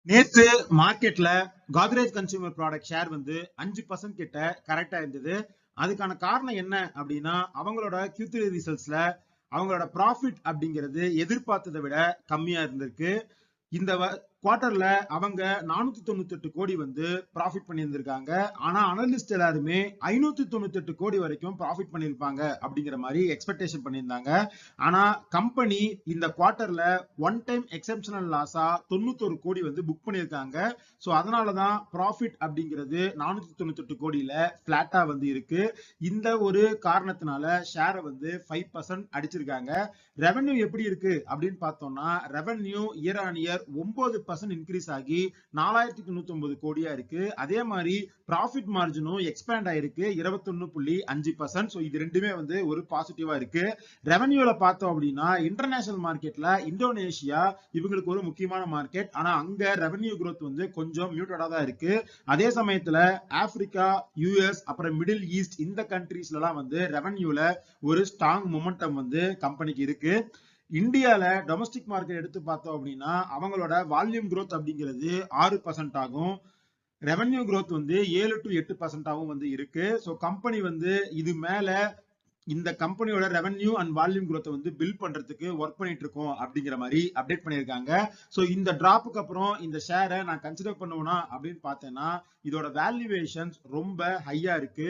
நேத்து மார்க்கெட்ல Godrej consumer product share வந்து 5% கிட்ட கரெக்டா இருந்தது. அதுக்கான காரணம் என்ன அப்படின்னா அவங்களோட Q3 ரிசல்ட்ஸ்ல அவங்களோட ப்ராஃபிட் அப்படிங்கிறது எதிர்பார்த்ததை விட கம்மியா இருந்திருக்கு. இந்த குவார்டர்ல அவங்க 498 கோடி வந்து ப்ராஃபிட் பண்ணியிருந்திருக்காங்க. ஆனா அனலிஸ்ட் எல்லாருமே 598 கோடி வரைக்கும் ப்ராஃபிட் பண்ணியிருப்பாங்க அப்படிங்கிற மாதிரி எக்ஸ்பெக்டேஷன் பண்ணியிருந்தாங்க. ஆனா கம்பெனி இந்த குவார்டர்ல ஒன் டைம் எக்ஸெப்ஷனல் லாஸா 91 கோடி வந்து புக் பண்ணியிருக்காங்க. ஸோ அதனாலதான் ப்ராஃபிட் அப்படிங்கிறது 498 கோடியில பிளாட்டா வந்து இருக்கு. இந்த ஒரு காரணத்தினால ஷேரை வந்து 5% அடிச்சிருக்காங்க. ரெவென்யூ எப்படி இருக்கு அப்படின்னு பார்த்தோம்னா revenue year on year 9% increase ஆகி 4099 கோடியா இருக்கு. அதே மாதிரி ப்ராஃபிட் மார்ஜினும் எக்ஸ்பேண்ட் ஆயிருக்கு 21.5%. ஸோ இது ரெண்டுமே வந்து ஒரு பாசிட்டிவா இருக்கு. ரெவென்யூல பார்த்தோம் அப்படின்னா இன்டர்நேஷனல் மார்க்கெட்ல இந்தோனேஷியா இவங்களுக்கு ஒரு முக்கியமான மார்க்கெட். ஆனா அங்க ரெவென்யூ growth வந்து கொஞ்சம் மியூட்டடா தான் இருக்கு. அதே சமயத்துல ஆப்பிரிக்கா, யூஎஸ், அப்புறம் மிடில் ஈஸ்ட் இந்த கண்ட்ரீஸ்ல எல்லாம் வந்து ரெவென்யூல ஒரு ஸ்ட்ராங் மொமெண்டம் வந்து கம்பெனிக்கு இருக்கு. இந்தியால டொமஸ்டிக் மார்க்கெட் எடுத்து பார்த்தோம் அப்படின்னா அவங்களோட வால்யூம் growth அப்படிங்கிறது 6% ஆகும். ரெவென்யூ growth வந்து 7 to 8% ஆகும் வந்து இருக்கு. ஸோ கம்பெனி வந்து இது மேல இந்த கம்பெனியோட ரெவென்யூ அண்ட் வால்யூம் growth வந்து பில்ட் பண்றதுக்கு ஒர்க் பண்ணிட்டு இருக்கோம் அப்படிங்கிற மாதிரி அப்டேட் பண்ணியிருக்காங்க. ஸோ இந்த டிராப்புக்கு அப்புறம் இந்த ஷேரை நான் கன்சிடர் பண்ணுவேனா அப்படின்னு பார்த்தேன்னா இதோட வேல்யூவேஷன்ஸ் ரொம்ப ஹையா இருக்கு.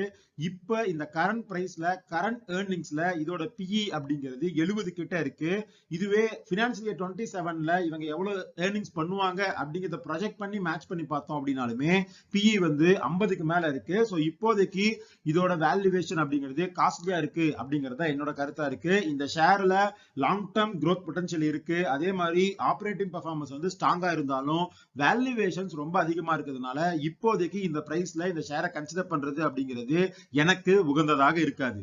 இப்ப இந்த கரண்ட் பிரைஸ்ல கரண்ட் ஏர்னிங்ஸ்ல இதோட பிஇ அப்படிங்கிறது 70 கிட்ட இருக்கு. இதுவே பினான்சியல் இயர் 27ல இவங்க எவ்வளவு ஏர்னிங்ஸ் பண்ணுவாங்க அப்படிங்கிறத ப்ரொஜெக்ட் பண்ணி மேட்ச் பண்ணி பார்த்தோம் அப்படின்னாலுமே பிஇ வந்து 50க்கு மேல இருக்கு. ஸோ இப்போதைக்கு இதோட வேல்யூவேஷன் அப்படிங்கிறது காஸ்ட்லியா இருக்கு அப்படிங்கறத என்னோட கருத்தா இருக்கு. இந்த ஷேர்ல லாங் டர்ம் growth பொட்டன்ஷியல் இருக்கு. அதே மாதிரி ஆப்பரேட்டிங் பெர்ஃபார்மன்ஸ் வந்து ஸ்ட்ராங்கா இருந்தாலும் வேல்யூவேஷன்ஸ் ரொம்ப அதிகமா இருக்கிறதுனால இப்போதைக்கு இந்த பிரைஸ்ல இந்த ஷேரை கன்சிடர் பண்றது அப்படிங்கிறது எனக்கு உகந்ததாக இருக்காது.